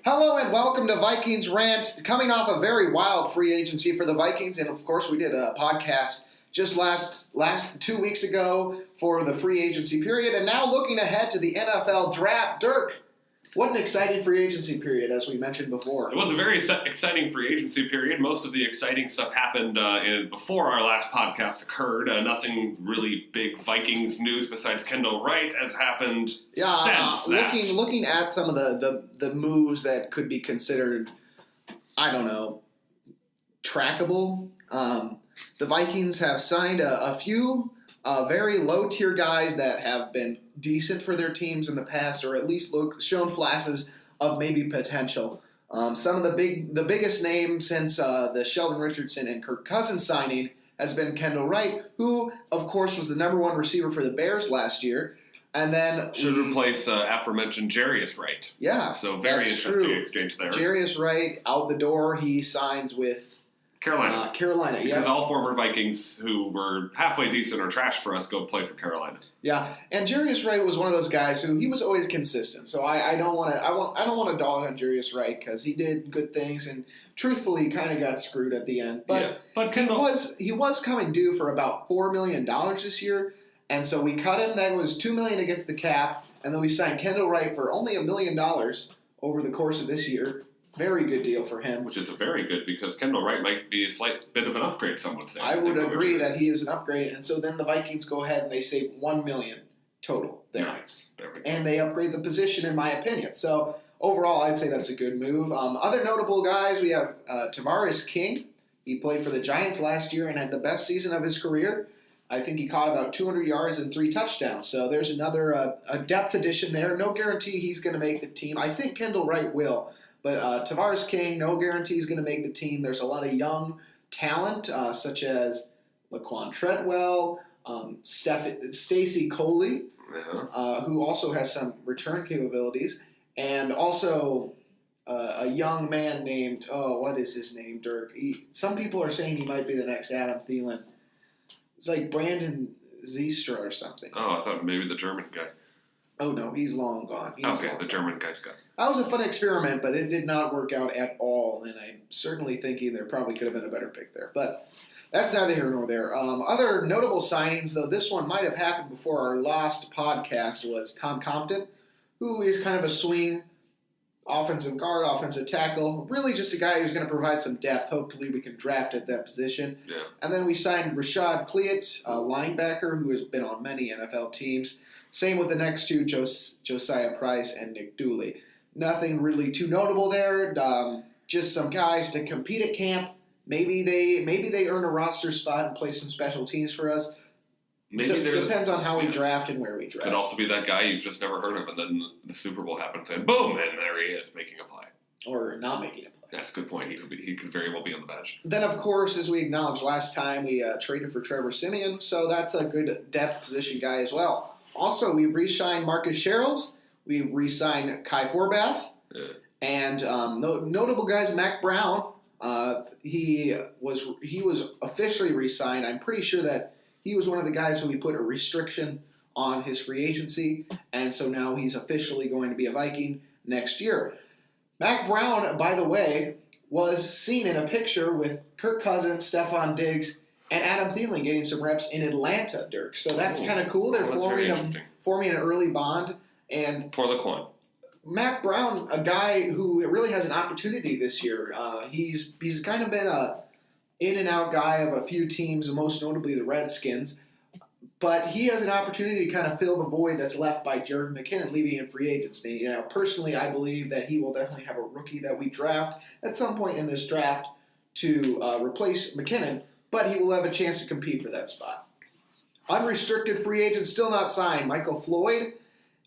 Hello and welcome to Vikings Rant. Coming off a very wild free agency for the Vikings, and of course we did a podcast just last 2 weeks ago for the free agency period, and now looking ahead to the NFL draft. Dirk, what an exciting free agency period, as we mentioned before. It was a very exciting free agency period. Most of the exciting stuff happened before our last podcast occurred. Nothing really big Vikings news besides Kendall Wright has happened since that. Looking at some of the moves that could be considered, trackable. The Vikings have signed a few very low-tier guys that have been decent for their teams in the past, or at least shown flashes of maybe potential. Some of the biggest names since the Sheldon Richardson and Kirk Cousins signing has been Kendall Wright, who, of course, was the number one receiver for the Bears last year. And then should replace aforementioned Jarius Wright. Yeah, so very interesting exchange there. Jarius Wright out the door. He signs with Carolina, because all former Vikings who were halfway decent or trash for us go play for Carolina. Yeah, and Jarius Wright was one of those guys who he was always consistent. So I don't want to dog on Jarius Wright because he did good things and truthfully kind of got screwed at the end. But he was coming due for about $4 million this year, and so we cut him. That was $2 million against the cap, and then we signed Kendall Wright for only $1 million over the course of this year. Very good deal for him. Which is very good because Kendall Wright might be a slight bit of an upgrade, some would say. I would agree that he is an upgrade. And so then the Vikings go ahead and they save $1 million total there. Nice. There we go. And they upgrade the position, in my opinion. So overall, I'd say that's a good move. Other notable guys, we have Tavares King. He played for the Giants last year and had the best season of his career. I think he caught about 200 yards and 3 touchdowns. So there's another a depth addition there. No guarantee he's going to make the team. I think Kendall Wright will. But Tavares King, no guarantee he's going to make the team. There's a lot of young talent, such as Laquan Treadwell, Stacy Coley, who also has some return capabilities, and also a young man named, what is his name, Dirk? Some people are saying he might be the next Adam Thielen. It's like Brandon Zistra or something. Oh, I thought maybe the German guy. Oh, no, he's long gone. The German guy's gone. That was a fun experiment, but it did not work out at all, and I'm certainly thinking there probably could have been a better pick there. But that's neither here nor there. Other notable signings, though this one might have happened before our last podcast, was Tom Compton, who is kind of a swing offensive guard, offensive tackle, really just a guy who's going to provide some depth. Hopefully we can draft at that position. Yeah. And then we signed Rashad Cleat, a linebacker who has been on many NFL teams. Same with the next two, Josiah Price and Nick Dooley. Nothing really too notable there. Just some guys to compete at camp. Maybe they earn a roster spot and play some special teams for us. Depends on how we draft and where we draft. Could also be that guy you've just never heard of, and then the Super Bowl happens, and boom, and there he is making a play. Or not making a play. That's a good point. He could very well be on the bench. Then, of course, as we acknowledged last time, we traded for Trevor Siemian, so that's a good depth position guy as well. Also, we re-signed Marcus Sherrills. We re-signed Kai Forbath. Yeah. And notable guys, Mac Brown. He was officially re-signed. I'm pretty sure that he was one of the guys who we put a restriction on his free agency, and so now he's officially going to be a Viking next year. Mac Brown, by the way, was seen in a picture with Kirk Cousins, Stephon Diggs, and Adam Thielen getting some reps in Atlanta, Dirk. So that's kind of cool. They're forming an early bond. And pour the coin. Mac Brown, a guy who really has an opportunity this year. He's kind of been a in and out guy of a few teams, most notably the Redskins. But he has an opportunity to kind of fill the void that's left by Jared McKinnon leaving in free agency. Personally, I believe that he will definitely have a rookie that we draft at some point in this draft to replace McKinnon. But he will have a chance to compete for that spot. Unrestricted free agents still not signed. Michael Floyd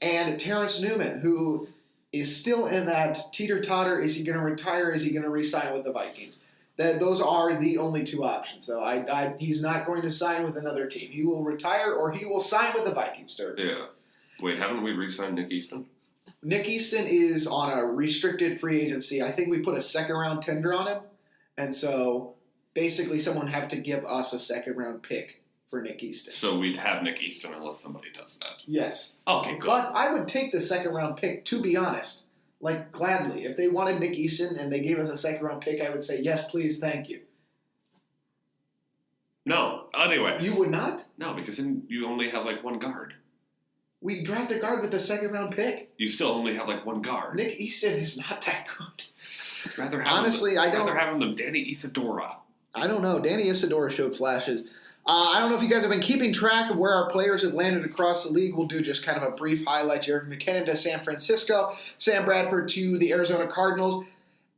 and Terrence Newman, who is still in that teeter-totter. Is he going to retire? Is he going to re-sign with the Vikings? Those are the only two options. So he's not going to sign with another team. He will retire or he will sign with the Vikings, Dirk. Yeah. Wait, haven't we re-signed Nick Easton? Nick Easton is on a restricted free agency. I think we put a second-round tender on him. And so basically someone have to give us a second-round pick for Nick Easton. So we'd have Nick Easton unless somebody does that. Yes. Okay, good. But I would take the second-round pick, to be honest. Like, gladly. If they wanted Nick Easton and they gave us a second-round pick, I would say, yes, please, thank you. No. Anyway. You would not? No, because then you only have, like, one guard. We draft a guard with the second-round pick. You still only have, like, one guard. Nick Easton is not that good. Rather have him than Danny Isadora. I don't know. Danny Isadora showed flashes. I don't know if you guys have been keeping track of where our players have landed across the league. We'll do just kind of a brief highlight. Jerick McKinnon to San Francisco, Sam Bradford to the Arizona Cardinals,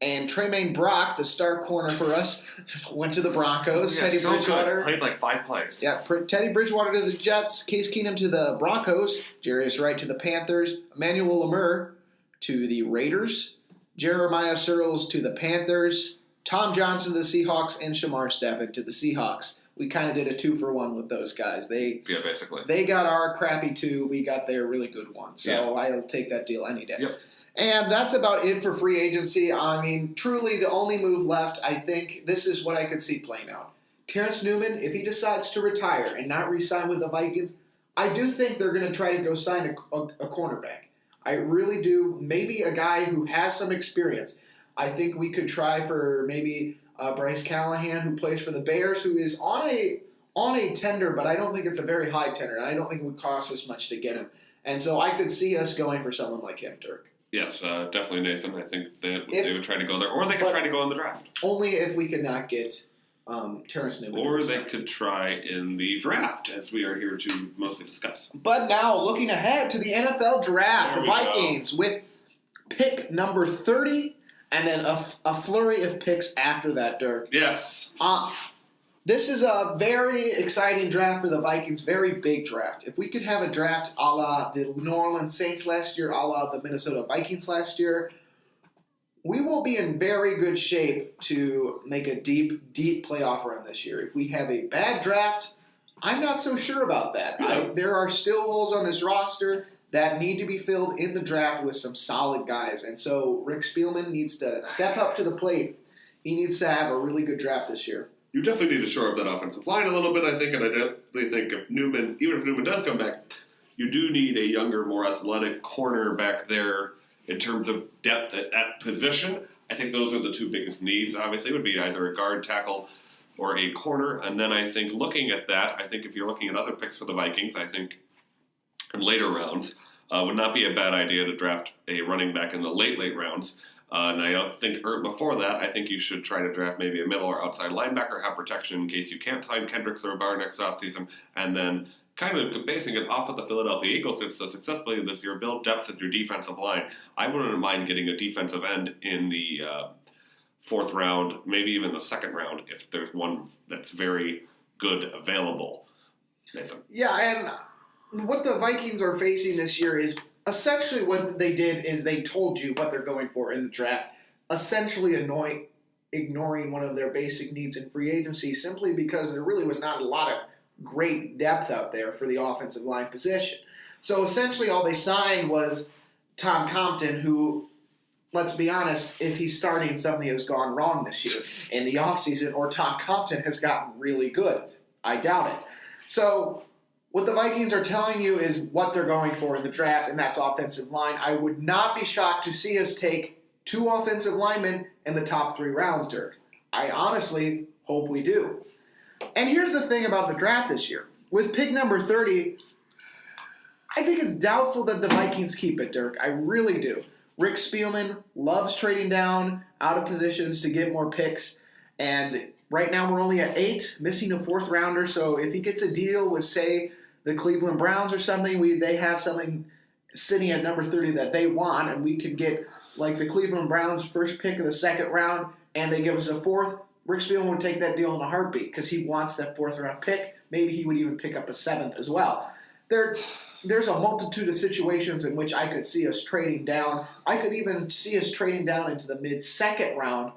and Tremaine Brock, the star corner for us, went to the Broncos. Yeah, Teddy Bridgewater good. Played like 5 plays. Yeah, Teddy Bridgewater to the Jets, Case Keenum to the Broncos, Jarius Wright to the Panthers, Emmanuel Lemur to the Raiders, Jeremiah Searles to the Panthers, Tom Johnson to the Seahawks, and Shamar Stephen to the Seahawks. We kind of did a 2-for-1 with those guys. Basically. They got our crappy 2. We got their really good 1. So I'll take that deal any day. Yep. And that's about it for free agency. I mean, truly the only move left, I think, this is what I could see playing out. Terrence Newman, if he decides to retire and not re-sign with the Vikings, I do think they're going to try to go sign a cornerback. I really do. Maybe a guy who has some experience. I think we could try for maybe Bryce Callahan, who plays for the Bears, who is on a tender, but I don't think it's a very high tender, and I don't think it would cost us much to get him. And so I could see us going for someone like him, Dirk. Yes, definitely Nathan. I think they would try to go there, or they could try to go in the draft. Only if we could not get Terrence Newman. Or they could try in the draft, as we are here to mostly discuss. But now, looking ahead to the NFL draft, the Vikings with pick number 30, and then a flurry of picks after that, Dirk. Yes. This is a very exciting draft for the Vikings, very big draft. If we could have a draft a la the New Orleans Saints last year, a la the Minnesota Vikings last year, we will be in very good shape to make a deep, deep playoff run this year. If we have a bad draft, I'm not so sure about that. There are still holes on this roster that need to be filled in the draft with some solid guys. And so Rick Spielman needs to step up to the plate. He needs to have a really good draft this year. You definitely need to shore up that offensive line a little bit, I think, and I definitely think if Newman, even if Newman does come back, you do need a younger, more athletic corner back there in terms of depth at that position. I think those are the 2 biggest needs, obviously, would be either a guard, tackle, or a corner. And then I think looking at that, I think if you're looking at other picks for the Vikings, I think in later rounds, would not be a bad idea to draft a running back in the late rounds. And I don't think before that, I think you should try to draft maybe a middle or outside linebacker, have protection in case you can't sign Kendricks or Barr next offseason, and then kind of basing it off of the Philadelphia Eagles did so successfully this year, build depth at your defensive line. I wouldn't mind getting a defensive end in the 4th round, maybe even the 2nd round, if there's one that's very good available. Nathan. Yeah, and what the Vikings are facing this year is essentially what they did is they told you what they're going for in the draft, essentially ignoring one of their basic needs in free agency simply because there really was not a lot of great depth out there for the offensive line position. So essentially all they signed was Tom Compton, who, let's be honest, if he's starting, something has gone wrong this year in the offseason, or Tom Compton has gotten really good. I doubt it. So what the Vikings are telling you is what they're going for in the draft, and that's offensive line. I would not be shocked to see us take 2 offensive linemen in the top 3 rounds, Dirk. I honestly hope we do. And here's the thing about the draft this year. With pick number 30, I think it's doubtful that the Vikings keep it, Dirk. I really do. Rick Spielman loves trading down out of positions to get more picks, and right now we're only at 8, missing a 4th rounder, so if he gets a deal with, say, the Cleveland Browns or something, they have something sitting at number 30 that they want, and we could get, like, the Cleveland Browns' first pick of the 2nd round, and they give us a 4th, Rick Spielman would take that deal in a heartbeat because he wants that 4th round pick. Maybe he would even pick up a 7th as well. There's a multitude of situations in which I could see us trading down. I could even see us trading down into the mid-2nd round.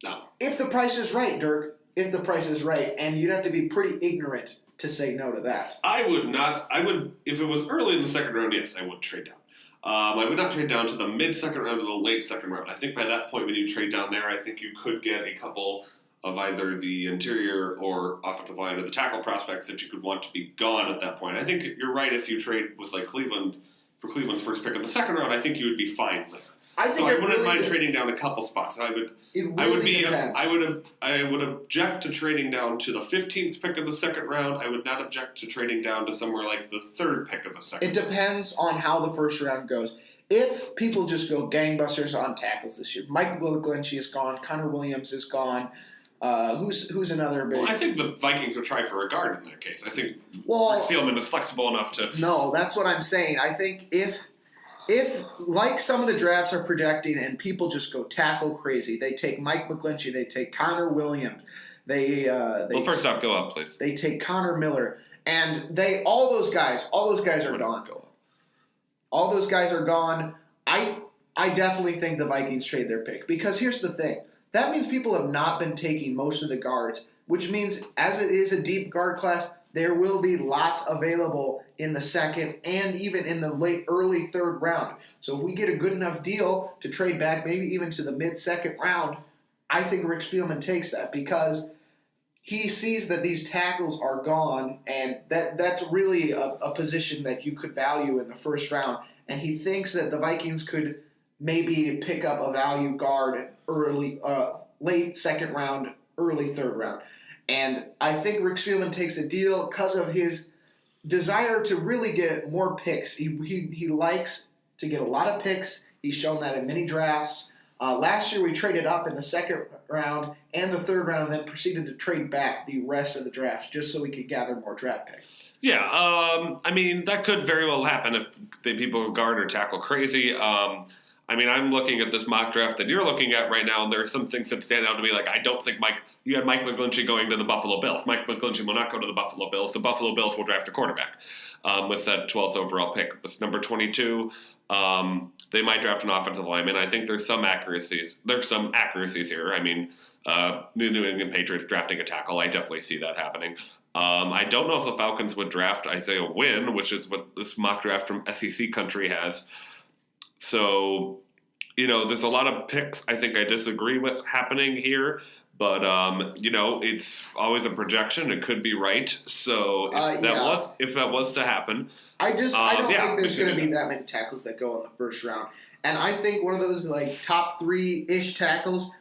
No. If the price is right, Dirk, if the price is right, and you'd have to be pretty ignorant to say no to that. I would not. I would, if it was early in the 2nd round, yes, I would trade down. I would not trade down to the mid-2nd round or the late 2nd round. I think by that point when you trade down there, I think you could get a couple of either the interior or offensive line or the tackle prospects that you could want to be gone at that point. I think you're right if you trade with like Cleveland for Cleveland's first pick of the 2nd round, I think you would be fine there. I think so I wouldn't mind depends. trading down a couple spots. It really depends. I would object to trading down to the 15th pick of the second round. I would not object to trading down to somewhere like the third pick of the second. It depends on how the first round goes. If people just go gangbusters on tackles this year, Mike McGlinchey is gone, Connor Williams is gone. Who's another big? Well, I think the Vikings would try for a guard in that case. I think Rick Well, Spielman is flexible enough to. no, that's what I'm saying. I think if like some of the drafts are projecting and people just go tackle crazy, they take Mike McGlinchey, they take Connor Williams, Well, first off, go up, please. they take Connor Miller, and all those guys are gone. All those guys are gone. I definitely think the Vikings trade their pick because here's the thing. That means people have not been taking most of the guards, which means as it is a deep guard class, there will be lots available in the second and even in the early third round. So if we get a good enough deal to trade back maybe even to the mid-second round, I think Rick Spielman takes that because he sees that these tackles are gone and that's really a position that you could value in the first round. And he thinks that the Vikings could maybe pick up a value guard late second round, early third round. And I think Rick Spielman takes a deal because of his desire to really get more picks. He likes to get a lot of picks. He's shown that in many drafts. Last year we traded up in the second round and the third round and then proceeded to trade back the rest of the draft just so we could gather more draft picks. Yeah, I mean, that could very well happen if the people guard or tackle crazy. I mean, I'm looking at this mock draft that you're looking at right now, and there are some things that stand out to me. Like, I don't think you had Mike McGlinchey going to the Buffalo Bills. Mike McGlinchey will not go to the Buffalo Bills. The Buffalo Bills will draft a quarterback with that 12th overall pick. With number 22, they might draft an offensive lineman. I think there's some accuracies. There's some accuracies here. I mean, New England Patriots drafting a tackle. I definitely see that happening. I don't know if the Falcons would draft Isaiah Wynn, which is what this mock draft from SEC country has. So, there's a lot of picks I think I disagree with happening here. But, it's always a projection. It could be right. So if that was to happen. I don't think there's going to be that many tackles that go in the first round. And I think one of those top 3-ish tackles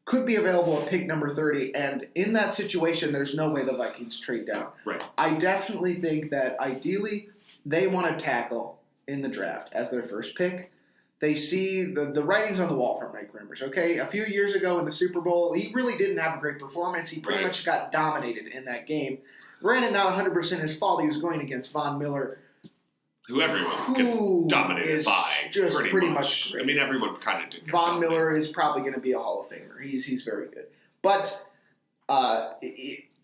could be available at pick number 30. And in that situation, there's no way the Vikings trade down. Right. I definitely think that ideally they want to tackle in the draft as their first pick. They see the writings on the wall for Mike Remmers, okay? A few years ago in the Super Bowl, he really didn't have a great performance. He pretty much got dominated in that game. Granted, not 100% his fault. He was going against Von Miller, who everyone gets dominated by. Just pretty much great. I mean, everyone kind of did. Von Miller is probably going to be a Hall of Famer. He's very good. But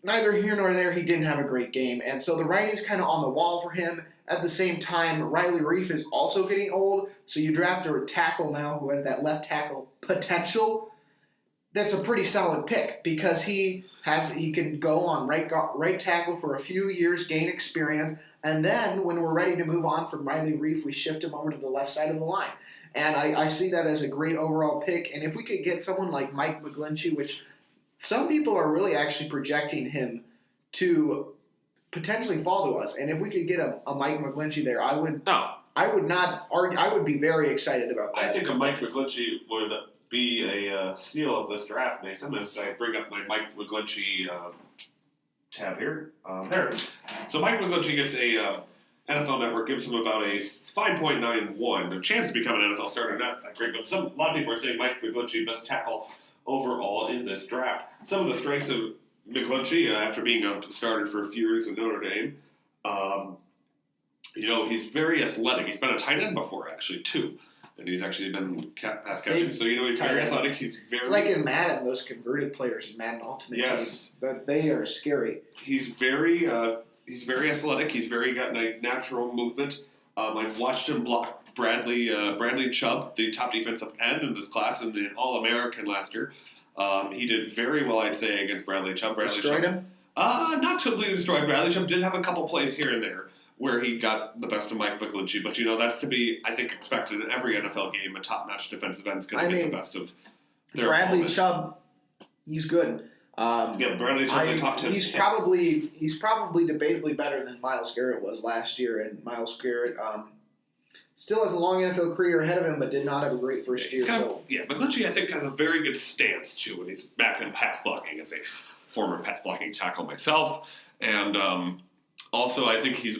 neither here nor there, he didn't have a great game. And so the writing's kind of on the wall for him. At the same time, Riley Reif is also getting old, so you draft a tackle now who has that left tackle potential. That's a pretty solid pick because he can go on right tackle for a few years, gain experience, and then when we're ready to move on from Riley Reif, we shift him over to the left side of the line. And I see that as a great overall pick. And if we could get someone like Mike McGlinchey, which some people are really actually projecting him to potentially fall to us, and if we could get a Mike McGlinchey there, I would not argue. I would be very excited about that. I think a Mike McGlinchey would be a steal of this draft, Nathan, as I bring up my Mike McGlinchey tab here. There it is. So Mike McGlinchey gets a NFL Network gives him about a 5.91. The chance to become an NFL starter, not that great, but a lot of people are saying Mike McGlinchey best tackle overall in this draft. Some of the strengths of McGlinchey, after being a starter for a few years in Notre Dame, he's very athletic. He's been a tight end before, actually, too. And he's actually been pass catching. So, he's very athletic. It's like in Madden, those converted players in Madden Ultimate Team. But they are scary. He's very athletic. He's got natural movement. I've watched him block Bradley Chubb, the top defensive end in this class, and an All-American last year. He did very well, I'd say, against Bradley Chubb. Destroyed him? Not totally destroyed. Bradley Chubb did have a couple plays here and there where he got the best of Mike McGlinchey. But, that's to be, I think, expected in every NFL game. A top-notch defensive end is going to get the best of their Bradley opponent. Chubb, he's good. Bradley Chubb, the top 10. He's probably debatably better than Myles Garrett was last year. And Myles Garrett still has a long NFL career ahead of him, but did not have a great first year. McGlinchey, I think, has a very good stance, too, when he's back in pass blocking as a former pass blocking tackle myself. And also, I think he's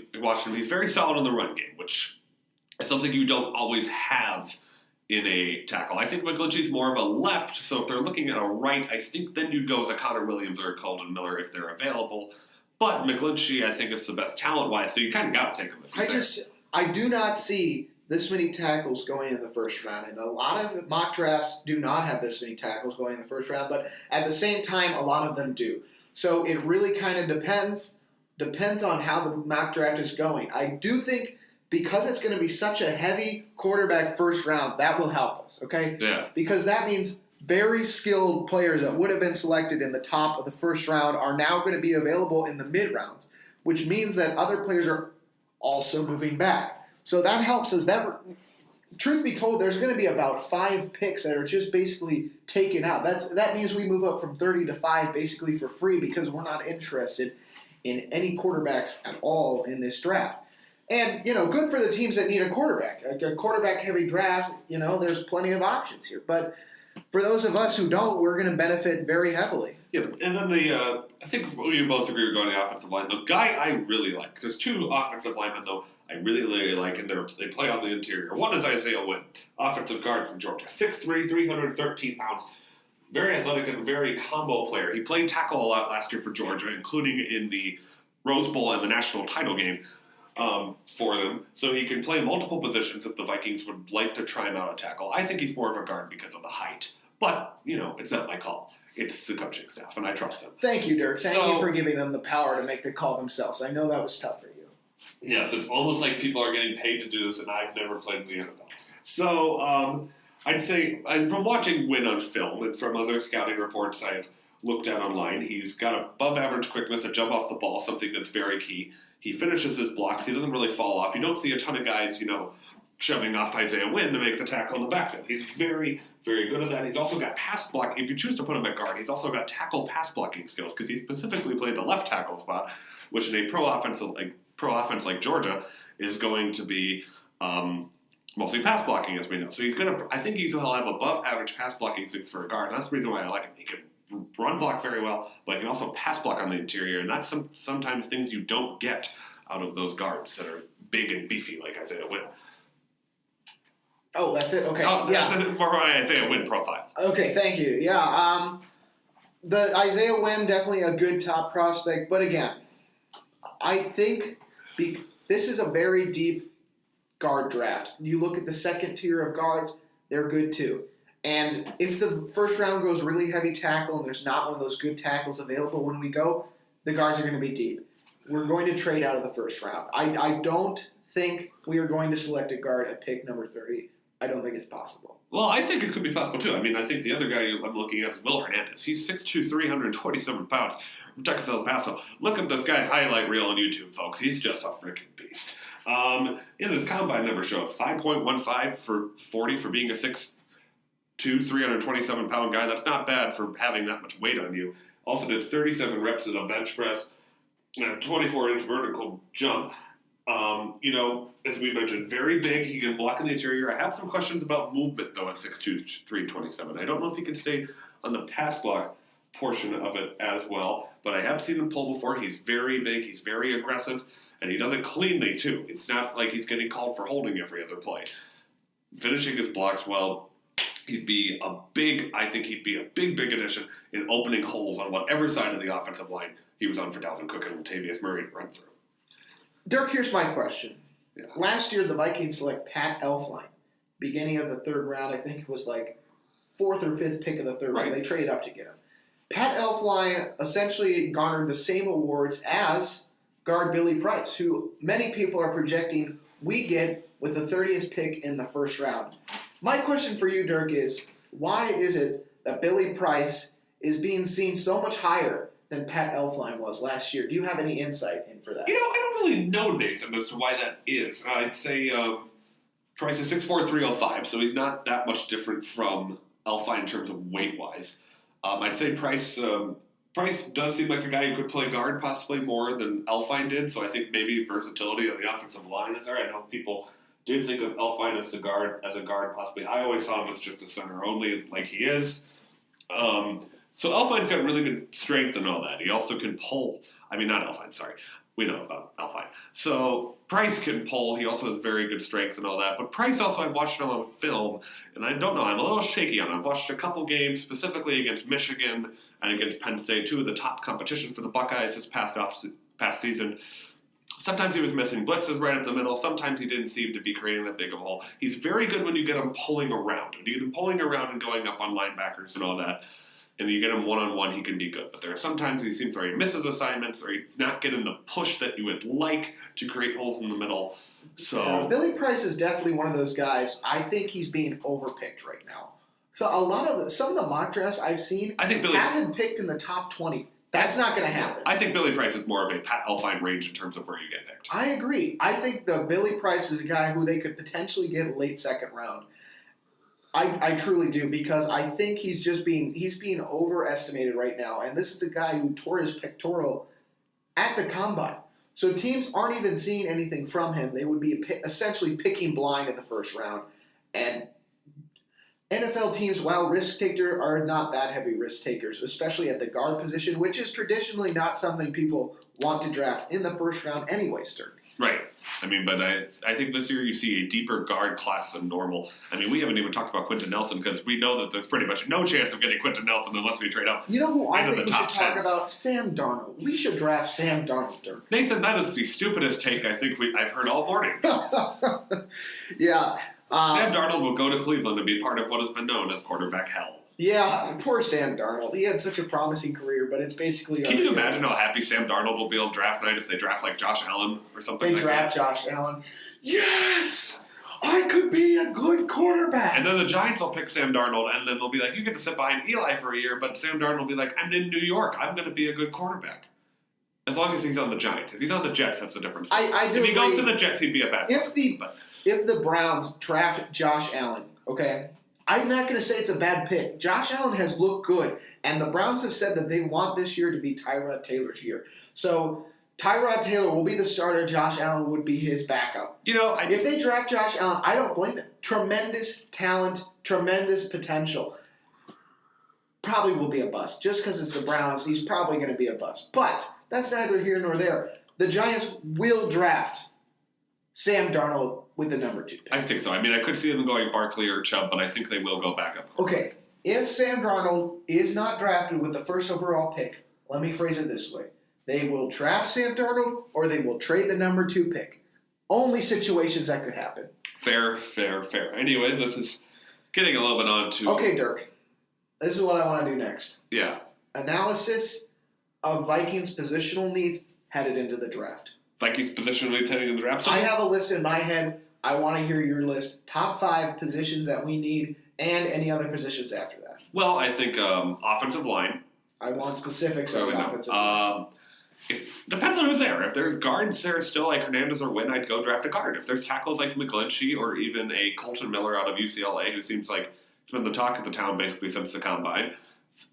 very solid in the run game, which is something you don't always have in a tackle. I think McGlinchey's more of a left, so if they're looking at a right, I think then you'd go with a Connor Williams or a Colton Miller if they're available. But McGlinchey, I think, is the best talent-wise, so you kind of got to take him. I do not see this many tackles going in the first round, and a lot of mock drafts do not have this many tackles going in the first round, but at the same time, a lot of them do. So it really kind of depends on how the mock draft is going. I do think because it's going to be such a heavy quarterback first round, that will help us, okay? Yeah. Because that means very skilled players that would have been selected in the top of the first round are now going to be available in the mid rounds, which means that other players are also moving back. So that helps us. Truth be told, there's going to be about 5 picks that are just basically taken out. That means we move up from 30 to 5 basically for free because we're not interested in any quarterbacks at all in this draft. And, good for the teams that need a quarterback. A quarterback-heavy draft, there's plenty of options here. But for those of us who don't, we're going to benefit very heavily. Yeah, and then I think we both agree regarding the offensive line. The guy I really like, there's 2 offensive linemen, though, I really, really like, and they play on the interior. One is Isaiah Wynn, offensive guard from Georgia, 6'3", 313 pounds. Very athletic and very combo player. He played tackle a lot last year for Georgia, including in the Rose Bowl and the national title game. For them, so he can play multiple positions if the Vikings would like to try him out at tackle. I think he's more of a guard because of the height, but, it's not my call. It's the coaching staff, and I trust them. Thank you, Dirk. Thank you for giving them the power to make the call themselves. I know that was tough for you. Yes, it's almost like people are getting paid to do this, and I've never played in the NFL. So I'd say, from watching Wynn on film and from other scouting reports I've looked at online, he's got above-average quickness, a jump off the ball, something that's very key. He finishes his blocks. He doesn't really fall off. You don't see a ton of guys, shoving off Isaiah Wynn to make the tackle in the backfield. He's very, very good at that. He's also got pass blocking. If you choose to put him at guard, he's also got tackle pass blocking skills because he specifically played the left tackle spot, which in a pro offense like Georgia is going to be mostly pass blocking, as we know. So I think he'll have above average pass blocking skills for a guard. And that's the reason why I like him. He can run block very well, but he can also pass block on the interior, and that's sometimes things you don't get out of those guards that are big and beefy like Isaiah Wynn. Oh, that's it? Okay. That's more of my Isaiah Wynn profile. Okay, thank you. Yeah, the Isaiah Wynn, definitely a good top prospect, but again, I think this is a very deep guard draft. You look at the second tier of guards, they're good too. And if the first round goes really heavy tackle and there's not one of those good tackles available when we go, the guards are going to be deep. We're going to trade out of the first round. I don't think we are going to select a guard at pick number 30. I don't think it's possible. Well, I think it could be possible, too. I mean, I think the other guy I'm looking at is Will Hernandez. He's 6'2", 327 pounds from Texas El Paso. Look at this guy's highlight reel on YouTube, folks. He's just a freaking beast. His combine number shows 5.15 for 40 for being a 6'2", 327-pound guy. That's not bad for having that much weight on you. Also did 37 reps of the bench press and a 24-inch vertical jump. As we mentioned, very big. He can block in the interior. I have some questions about movement, though, at 6'2", 327. I don't know if he can stay on the pass block portion of it as well, but I have seen him pull before. He's very big. He's very aggressive, and he does it cleanly, too. It's not like he's getting called for holding every other play. Finishing his blocks well, he'd be a big addition in opening holes on whatever side of the offensive line he was on for Dalvin Cook and Latavius Murray to run through. Dirk, here's my question. Yeah. Last year, the Vikings select Pat Elflein. Beginning of the third round, I think it was like 4th or 5th pick of the third round. They traded up to get him. Pat Elflein essentially garnered the same awards as guard Billy Price, who many people are projecting we get with the 30th pick in the first round. My question for you, Dirk, is why is it that Billy Price is being seen so much higher than Pat Elflein was last year? Do you have any insight in for that? I don't really know, Nathan, as to why that is. I'd say Price is 6'4", 305, so he's not that much different from Elflein in terms of weight-wise. I'd say Price does seem like a guy who could play guard possibly more than Elflein did, so I think maybe versatility on the offensive line is there. I know people did think of Elfine as a guard possibly. I always saw him as just a center only, like he is. So Elfine's got really good strength and all that. He also can pull. I mean, not Elfine, sorry. We know about Elfine. So Price can pull. He also has very good strength and all that. But Price also, I've watched him on film, and I don't know. I'm a little shaky on him. I've watched a couple games, specifically against Michigan and against Penn State, two of the top competition for the Buckeyes this past season. Sometimes he was missing blitzes right up the middle. Sometimes he didn't seem to be creating that big of a hole. He's very good when you get him pulling around. When you get him pulling around and going up on linebackers and all that, and you get him one-on-one, he can be good. But there are sometimes he seems where he misses assignments or he's not getting the push that you would like to create holes in the middle. So Billy Price is definitely one of those guys. I think he's being overpicked right now. So some of the mock drafts I've seen have him picked in the top 20. That's not going to happen. I think Billy Price is more of a Pat Elfine range in terms of where you get picked. I agree. I think the Billy Price is a guy who they could potentially get late second round. I truly do, because I think he's being overestimated right now. And this is the guy who tore his pectoral at the combine. So teams aren't even seeing anything from him. They would be essentially picking blind in the first round. And NFL teams, while risk takers, are not that heavy risk takers, especially at the guard position, which is traditionally not something people want to draft in the first round anyway, Dirk. Right. I mean, but I think this year you see a deeper guard class than normal. I mean, we haven't even talked about Quentin Nelson because we know that there's pretty much no chance of getting Quentin Nelson unless we trade up. You know who I think we should talk about? Sam Darnold. We should draft Sam Darnold, Dirk. Nathan, that is the stupidest take I think I've heard all morning. Yeah. Sam Darnold will go to Cleveland and be part of what has been known as quarterback hell. Yeah, poor Sam Darnold. He had such a promising career, but it's basically... Can you imagine how happy Sam Darnold will be on draft night if they draft like Josh Allen or something like that? They draft Josh Allen. Yes! I could be a good quarterback! And then the Giants will pick Sam Darnold, and then they'll be like, you get to sit behind Eli for a year, but Sam Darnold will be like, I'm in New York. I'm going to be a good quarterback. As long as he's on the Giants. If he's on the Jets, that's a different story. I do If he agree. goes to the Jets, he'd be a bad quarterback. If the Browns draft Josh Allen, okay, I'm not going to say it's a bad pick. Josh Allen has looked good, and the Browns have said that they want this year to be Tyrod Taylor's year. So Tyrod Taylor will be the starter. Josh Allen would be his backup. You know, if they draft Josh Allen, I don't blame them. Tremendous talent, tremendous potential. Probably will be a bust. Just because it's the Browns, he's probably going to be a bust. But that's neither here nor there. The Giants will draft Sam Darnold with the number 2 pick. I think so. I mean, I could see them going Barkley or Chubb, but I think they will go back up. Okay, if Sam Darnold is not drafted with the first overall pick, let me phrase it this way. They will draft Sam Darnold or they will trade the number 2 pick. Only situations that could happen. Fair. Anyway, this is getting a little bit on to... Okay, Dirk. This is what I want to do next. Yeah. Analysis of Vikings positional needs headed into the draft. Vikings positional needs heading into the draft? I have a list in my head. I want to hear your list. Top 5 positions that we need and any other positions after that. Well, I think offensive line. I want specifics on the offensive line. Depends on who's there. If there's guards there still like Hernandez or Wynn, I'd go draft a guard. If there's tackles like McGlinchey or even a Colton Miller out of UCLA who seems like it's been the talk of the town basically since the combine,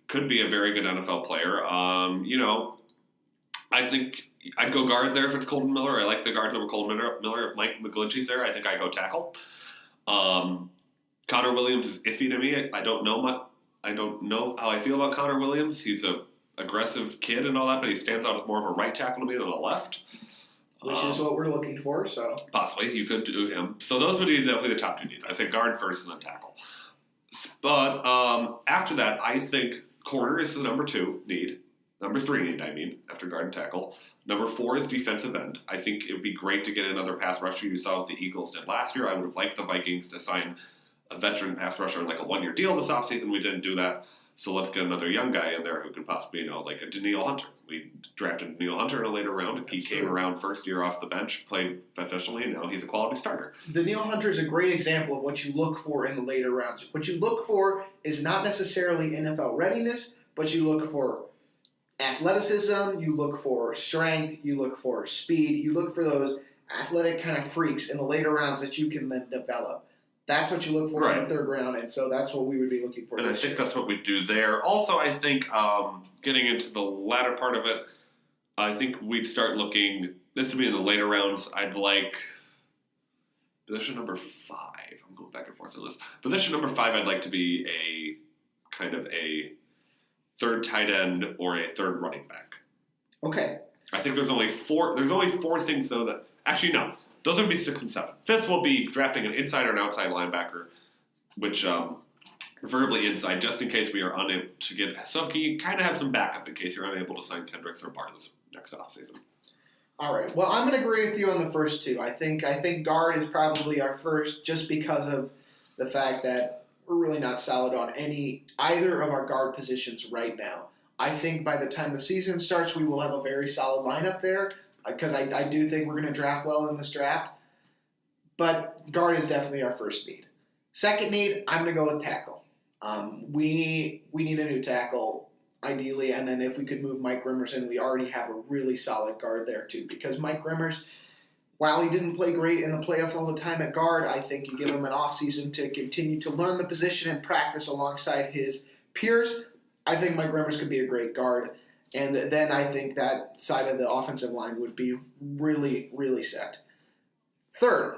could be a very good NFL player. I think I'd go guard there if it's Colton Miller. I like the guards over Colton Miller. If Mike McGlinchey's there, I think I go tackle. Connor Williams is iffy to me. I don't know how I feel about Connor Williams. He's a aggressive kid and all that, but he stands out as more of a right tackle to me than a left. Which is what we're looking for, so. Possibly. You could do him. So those would be definitely the top 2 needs. I'd say guard first and then tackle. But after that, I think corner is the number 2 need. Number 3 need, after guard and tackle. Number 4 is defensive end. I think it would be great to get another pass rusher. You saw what the Eagles did last year. I would have liked the Vikings to sign a veteran pass rusher on like a 1-year deal this offseason. We didn't do that. So let's get another young guy in there who could possibly, like a Daniil Hunter. We drafted Daniil Hunter in a later round. He came around first year off the bench, played professionally, and now he's a quality starter. Daniil Hunter is a great example of what you look for in the later rounds. What you look for is not necessarily NFL readiness, but you look for athleticism, you look for strength, you look for speed, you look for those athletic kind of freaks in the later rounds that you can then develop. That's what you look for in the 3rd round, and so that's what we would be looking for. And I think that's what we do there. Also, I think getting into the latter part of it, I think we'd start looking, this would be in the later rounds, I'd like Position number 5. I'm going back and forth on this. Position number 5, I'd like to be a kind of a third tight end or a third running back. Okay. I think there's only 4. There's only 4 things though that actually no. Those would be 6 and 7. 5th will be drafting an inside or an outside linebacker, which preferably inside, just in case we are unable to get some. You kind of have some backup in case you're unable to sign Kendricks or Barnes next offseason. All right. Well, I'm going to agree with you on the first 2. I think guard is probably our first, just because of the fact that we're really not solid on either of our guard positions right now. I think by the time the season starts, we will have a very solid lineup there, because I do think we're going to draft well in this draft. But guard is definitely our first need. Second need, I'm going to go with tackle. We need a new tackle, ideally, and then if we could move Mike Rimmers in, we already have a really solid guard there too. Because Mike Rimmers, while he didn't play great in the playoffs all the time at guard, I think you give him an offseason to continue to learn the position and practice alongside his peers. I think Mike Rimmers could be a great guard, and then I think that side of the offensive line would be really, really set. Third,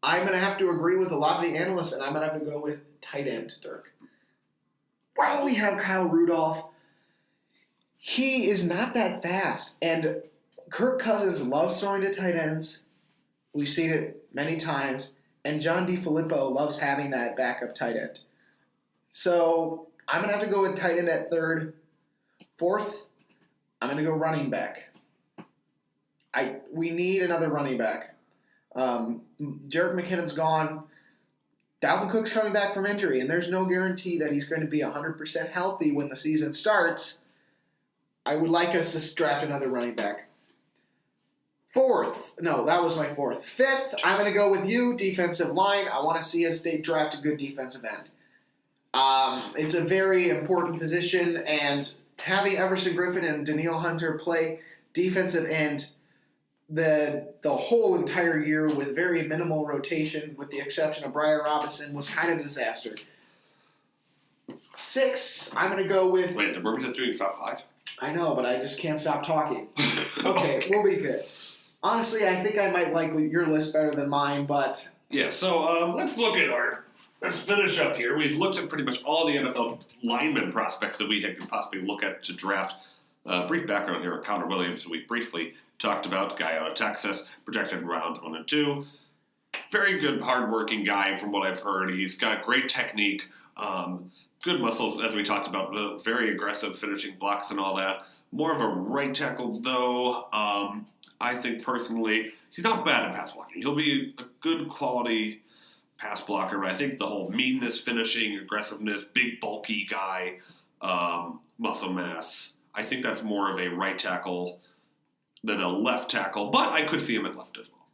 I'm going to have to agree with a lot of the analysts, and I'm going to have to go with tight end, Dirk. While we have Kyle Rudolph, he is not that fast. And Kirk Cousins loves throwing to tight ends. We've seen it many times. And John DeFilippo loves having that backup tight end. So I'm going to have to go with tight end at third. Fourth, I'm going to go running back. We need another running back. Jerick McKinnon's gone. Dalvin Cook's coming back from injury, and there's no guarantee that he's going to be 100% healthy when the season starts. I would like us to draft another running back. Fourth, no, that was my fourth. Fifth, I'm going to go with you, defensive line. I want to see us draft a good defensive end. It's a very important position, and having Everson Griffin and Danielle Hunter play defensive end the whole entire year with very minimal rotation, with the exception of Brian Robinson, was kind of a disaster. 6, I'm going to go with... Wait, were we just doing top 5? I know, but I just can't stop talking. Okay, we'll be good. Honestly, I think I might like your list better than mine, but... Yeah, so let's finish up here. We've looked at pretty much all the NFL lineman prospects that we could possibly look at to draft. Brief background here on Connor Williams. We briefly talked about, guy out of Texas, projected rounds 1 and 2. Very good, hard-working guy from what I've heard. He's got great technique, good muscles, as we talked about, very aggressive finishing blocks and all that. More of a right tackle, though. I think, personally, he's not bad at pass blocking. He'll be a good quality pass blocker, but I think the whole meanness, finishing, aggressiveness, big, bulky guy, muscle mass, I think that's more of a right tackle than a left tackle, but I could see him at left as well.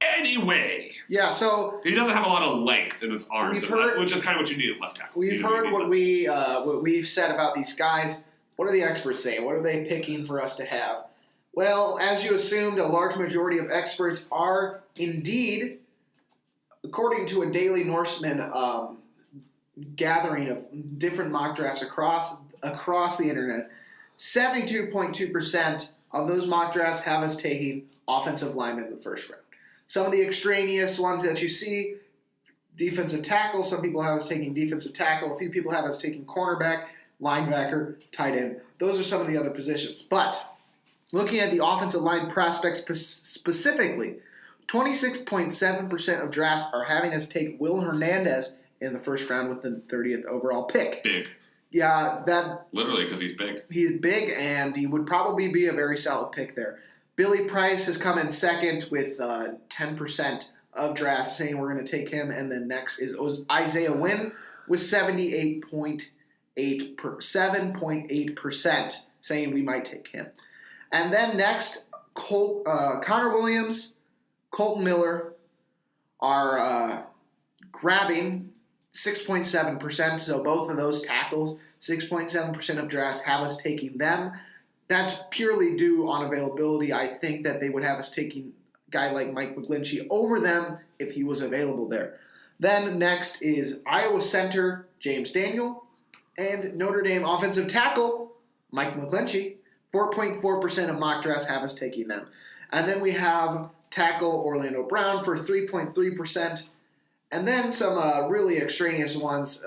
Anyway. Yeah, so... He doesn't have a lot of length in his arms, which is kind of what you need at left tackle. We've heard what we've said about these guys. What are the experts saying? What are they picking for us to have? Well, as you assumed, a large majority of experts are indeed, according to a Daily Norseman gathering of different mock drafts across the internet, 72.2% of those mock drafts have us taking offensive linemen in the first round. Some of the extraneous ones that you see, defensive tackle, some people have us taking defensive tackle, a few people have us taking cornerback, linebacker, tight end. Those are some of the other positions. But looking at the offensive line prospects specifically, 26.7% of drafts are having us take Will Hernandez in the first round with the 30th overall pick. Big. Yeah, that... Literally, because he's big. He's big, and he would probably be a very solid pick there. Billy Price has come in second with 10% of drafts saying we're going to take him, and then next is Isaiah Wynn with 7.8% saying we might take him. And then next, Connor Williams, Colton Miller are grabbing 6.7%, so both of those tackles, 6.7% of drafts have us taking them. That's purely due on availability. I think that they would have us taking a guy like Mike McGlinchey over them if he was available there. Then next is Iowa center James Daniel and Notre Dame offensive tackle Mike McGlinchey. 4.4% of mock drafts have us taking them. And then we have tackle Orlando Brown for 3.3%. And then some really extraneous ones.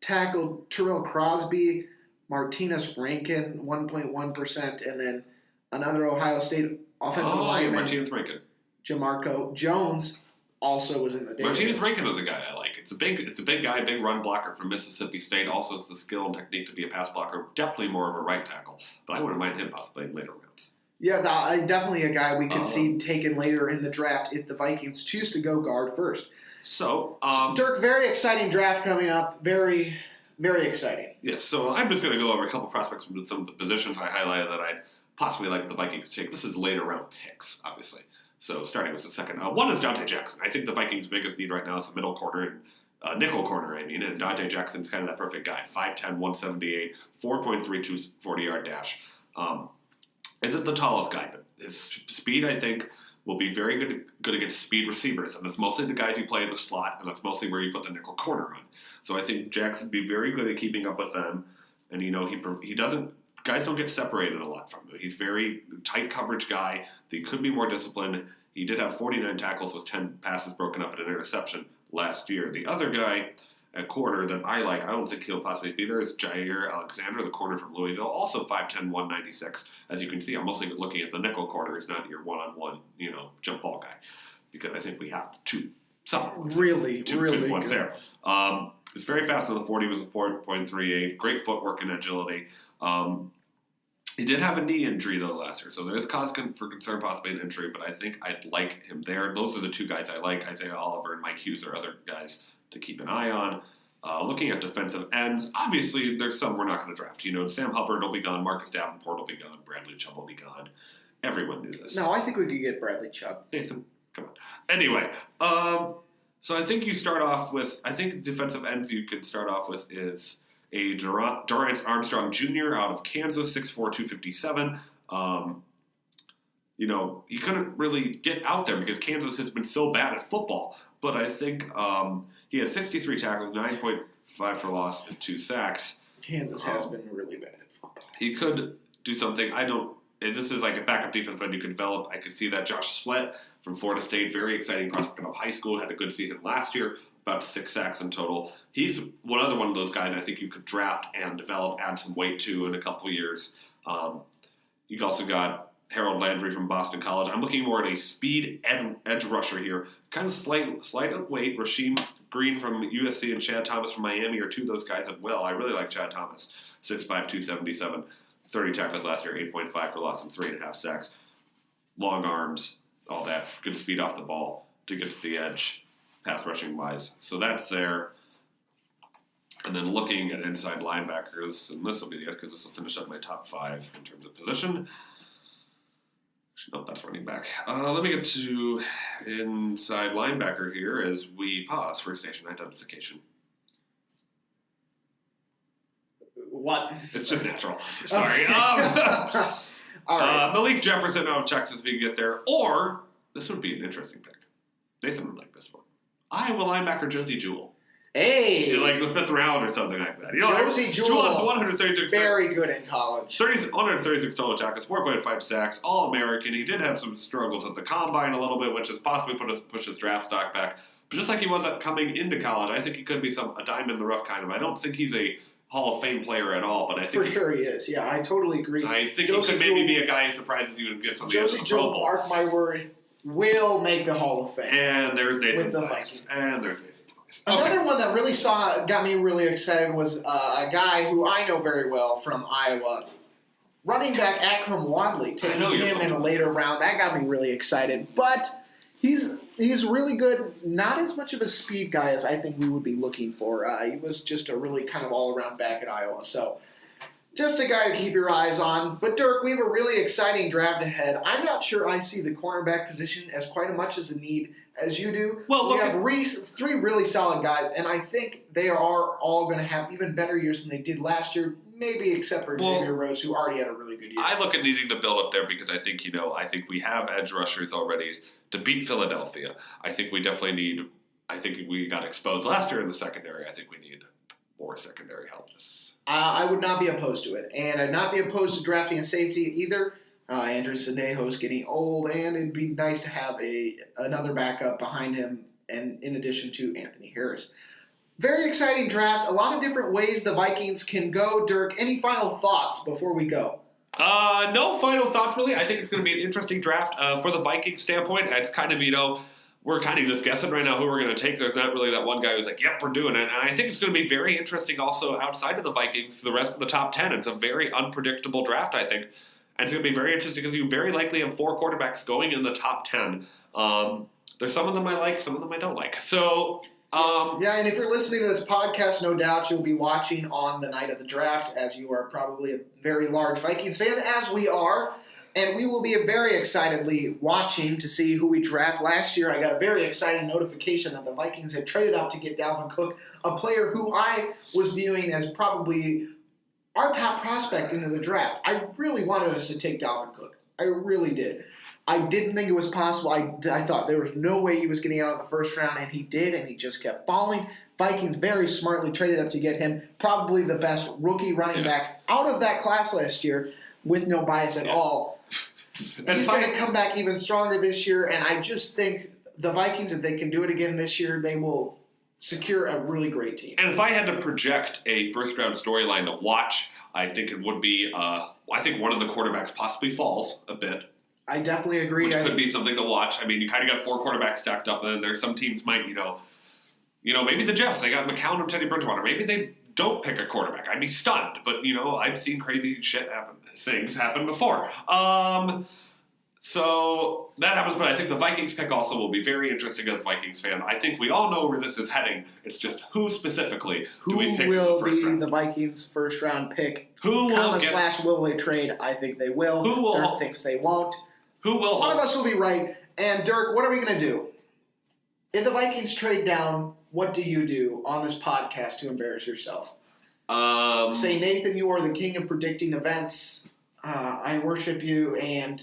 Tackle Terrell Crosby, Martinez Rankin, 1.1%. And then another Ohio State offensive lineman, Martinez Rankin. Jamarco Jones, also was in the database. Martinez Rankin is a guy I like. It's a big guy, big run blocker from Mississippi State. Also has the skill and technique to be a pass blocker. Definitely more of a right tackle. But I wouldn't mind him possibly in later rounds. Yeah, definitely a guy we could see taken later in the draft if the Vikings choose to go guard first. So Dirk, very exciting draft coming up. Very, very exciting. Yes, so I'm just going to go over a couple prospects from some of the positions I highlighted that I'd possibly like the Vikings to take. This is later round picks, obviously. So starting with the second. One is Dante Jackson. I think the Vikings' biggest need right now is the middle corner, and nickel corner, and Dante Jackson's kind of that perfect guy. 5'10", 178, 4.32 40-yard dash. Isn't the tallest guy, but his speed, I think, will be very good against speed receivers, and it's mostly the guys who play in the slot, and that's mostly where you put the nickel corner on. So I think Jackson would be very good at keeping up with them, and he doesn't. Guys don't get separated a lot from him. He's very tight coverage guy. He could be more disciplined. He did have 49 tackles with 10 passes broken up and an interception last year. The other guy at corner that I like, I don't think he'll possibly be there, is Jair Alexander, the corner from Louisville, also 5'10", 196. As you can see, I'm mostly looking at the nickel corner. He's not your one-on-one, jump ball guy, because I think we have two solid ones. Really good ones there. He's very fast on the 40, was a 4.38. Great footwork and agility. He did have a knee injury, though, last year, so there is cause for concern, possibly an injury, but I think I'd like him there. Those are the two guys I like. Isaiah Oliver and Mike Hughes are other guys to keep an eye on. Looking at defensive ends, obviously there's some we're not going to draft. Sam Hubbard will be gone, Marcus Davenport will be gone, Bradley Chubb will be gone. Everyone knew this. No, I think we could get Bradley Chubb. Nathan, come on. Anyway, so I think you start off with, I think defensive ends you could start off with is a Dorrance Armstrong Jr. out of Kansas, 6'4", 257. He couldn't really get out there because Kansas has been so bad at football. But I think he had 63 tackles, 9.5 for loss, and 2 sacks. Kansas has been really bad at football. He could do something. This is like a backup defense that you could develop. I could see that. Josh Sweat from Florida State, very exciting prospect out of high school, had a good season last year, about 6 sacks in total. He's one of those guys I think you could draft and develop, add some weight to in a couple years. You also got Harold Landry from Boston College. I'm looking more at a speed edge rusher here. Kind of slight weight. Rasheem Green from USC and Chad Thomas from Miami are two of those guys as well. I really like Chad Thomas. 6'5", 277, 30 tackles last year, 8.5 for loss and 3.5 sacks. Long arms, all that. Good speed off the ball to get to the edge, pass rushing wise. So that's there. And then looking at inside linebackers, and this will be it because this will finish up my top 5 in terms of position. Nope, that's running back. Let me get to inside linebacker here as we pause for station identification. What? It's just natural. Sorry. All right. Malik Jefferson out of Texas, we can get there. Or, this would be an interesting pick. Nathan would like this one. Iowa linebacker Josie Jewell. Hey! Like the 5th round or something like that. Josie Jewell, 136 very good in college. 136 total tackles, 4.5 sacks, All-American. He did have some struggles at the combine a little bit, which has possibly pushed his draft stock back. But just like he was coming into college, I think he could be a diamond in the rough kind of. I don't think he's a Hall of Fame player at all, but I think for sure he is. Yeah, I totally agree. I think he could maybe be a guy who surprises you and get something. Josie Jewell, mark my word, will make the Hall of Fame. And there's Nathan with the Vikings. And there's Nathan. Another one that really got me really excited was a guy who I know very well from Iowa, running back Akram Wadley, taking him in a later round. That got me really excited. But he's really good. Not as much of a speed guy as I think we would be looking for. He was just a really kind of all-around back at Iowa. So just a guy to keep your eyes on. But, Dirk, we have a really exciting draft ahead. I'm not sure I see the cornerback position as quite as much as a need as you do. Well, we have 3 really solid guys, and I think they are all going to have even better years than they did last year, maybe except for Xavier Rhodes, who already had a really good year. I look at needing to build up there because I think, I think we have edge rushers already to beat Philadelphia. I think we definitely I think we got exposed last year in the secondary. I think we need more secondary help. I would not be opposed to it, and I'd not be opposed to drafting a safety either. Andrew Sanejo's getting old, and it'd be nice to have another backup behind him, and in addition to Anthony Harris. Very exciting draft. A lot of different ways the Vikings can go. Dirk, any final thoughts before we go? No final thoughts, really. I think it's going to be an interesting draft for the Vikings standpoint. It's kind of, we're kind of just guessing right now who we're going to take. There's not really that one guy who's like, yep, we're doing it. And I think it's going to be very interesting also outside of the Vikings, the rest of the top 10. It's a very unpredictable draft, I think. And it's going to be very interesting because you very likely have 4 quarterbacks going in the top 10. There's some of them I like, some of them I don't like. So... and if you're listening to this podcast, no doubt you'll be watching on the night of the draft, as you are probably a very large Vikings fan, as we are. And we will be very excitedly watching to see who we draft. Last year, I got a very exciting notification that the Vikings had traded up to get Dalvin Cook, a player who I was viewing as probably our top prospect into the draft. I really wanted us to take Dalvin Cook. I really did. I didn't think it was possible. I thought there was no way he was getting out of the first round, and he did, and he just kept falling. Vikings very smartly traded up to get him, probably the best rookie running back out of that class last year, with no bias at all. He's going to come back even stronger this year, and I just think the Vikings, if they can do it again this year, they will secure a really great team. And if I had to project a first-round storyline to watch, I think it would be, I think one of the quarterbacks possibly falls a bit. I definitely agree. Which could be something to watch. I mean, you kind of got 4 quarterbacks stacked up, and there's some teams might, maybe the Jets, they got McCown and Teddy Bridgewater. Maybe they don't pick a quarterback. I'd be stunned, but, I've seen crazy things happen before. So that happens, but I think the Vikings pick also will be very interesting as a Vikings fan. I think we all know where this is heading. It's just who specifically do we pick will as the first be round? the Vikings' first-round pick? Who will will they trade? I think they will. Who will? Dirk thinks they won't. Who will? One of us will be right. And Dirk, what are we going to do? If the Vikings trade down, what do you do on this podcast to embarrass yourself? Say, Nathan, you are the king of predicting events. I worship you, and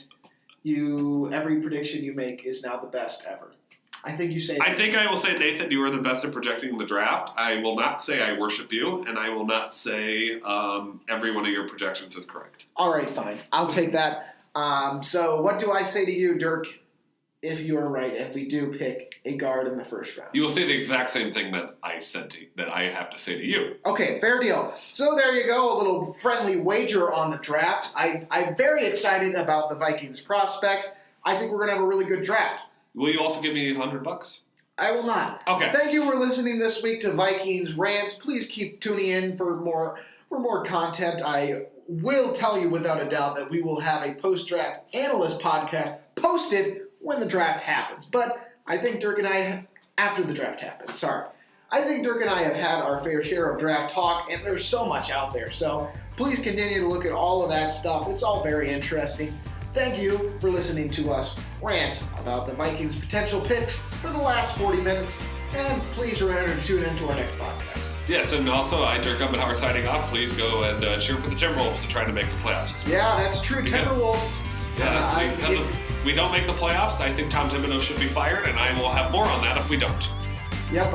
every prediction you make is now the best ever. I think you say that. I think I will say, Nathan, you are the best at projecting the draft. I will not say I worship you, and I will not say every one of your projections is correct. All right, fine. I'll take that. So what do I say to you, Dirk, if you are right and we do pick a guard in the first round? You will say the exact same thing that I said that I have to say to you. Okay, fair deal. So there you go, a little friendly wager on the draft. I'm very excited about the Vikings prospects. I think we're going to have a really good draft. Will you also give me $100? I will not. Okay. Thank you for listening this week to Vikings Rant. Please keep tuning in for more content. I will tell you without a doubt that we will have a post-draft analyst podcast posted when the draft happens. But I think Dirk and I, after the draft happens, I think Dirk and I have had our fair share of draft talk, and there's so much out there. So please continue to look at all of that stuff. It's all very interesting. Thank you for listening to us rant about the Vikings' potential picks for the last 40 minutes. And please remember to tune in to our next podcast. Yes, and also, Dirk Gumbenhauer signing off. Please go and cheer for the Timberwolves to try to make the playoffs. Yeah, that's true. Timberwolves. If we don't make the playoffs, I think Tom Thibodeau should be fired, and I will have more on that if we don't. Yep.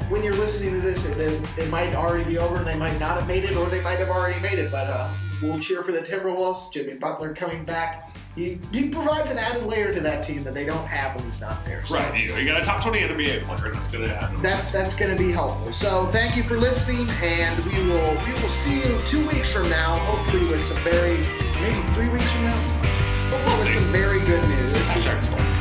When you're listening to this, it might already be over, and they might not have made it, or they might have already made it. But we'll cheer for the Timberwolves. Jimmy Butler coming back. He provides an added layer to that team that they don't have when he's not there. So right, you got a top 20 NBA player that's going to add. That's going to be helpful. So thank you for listening, and we will see you 2 weeks from now, hopefully with some maybe 3 weeks from now, hopefully with some very good news.